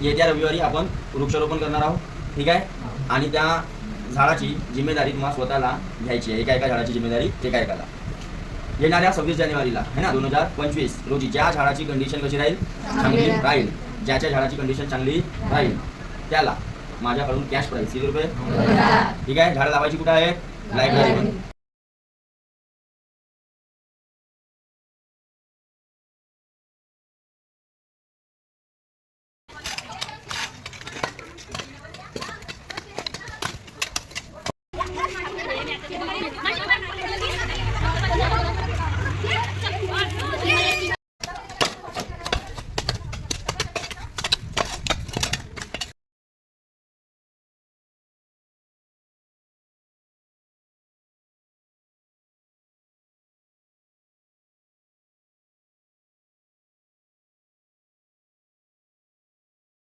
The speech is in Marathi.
येत्या रविवारी आपण वृक्षारोपण करणार आहोत, ठीक आहे. आणि त्या झाडाची जिम्मेदारी तुम्हाला स्वतःला घ्यायची आहे. एका झाडाची जिम्मेदारी एका एकाला. येणाऱ्या 26 जानेवारीला है ना 2025 रोजी ज्या झाडाची कंडिशन कशी राहील, चांगली राहील, ज्याच्या झाडाची कंडिशन चांगली राहील त्याला माझ्याकडून कॅश प्राईज किती रुपये, ठीक आहे. झाडं लावायची कुठं आहे, लायब्ररी.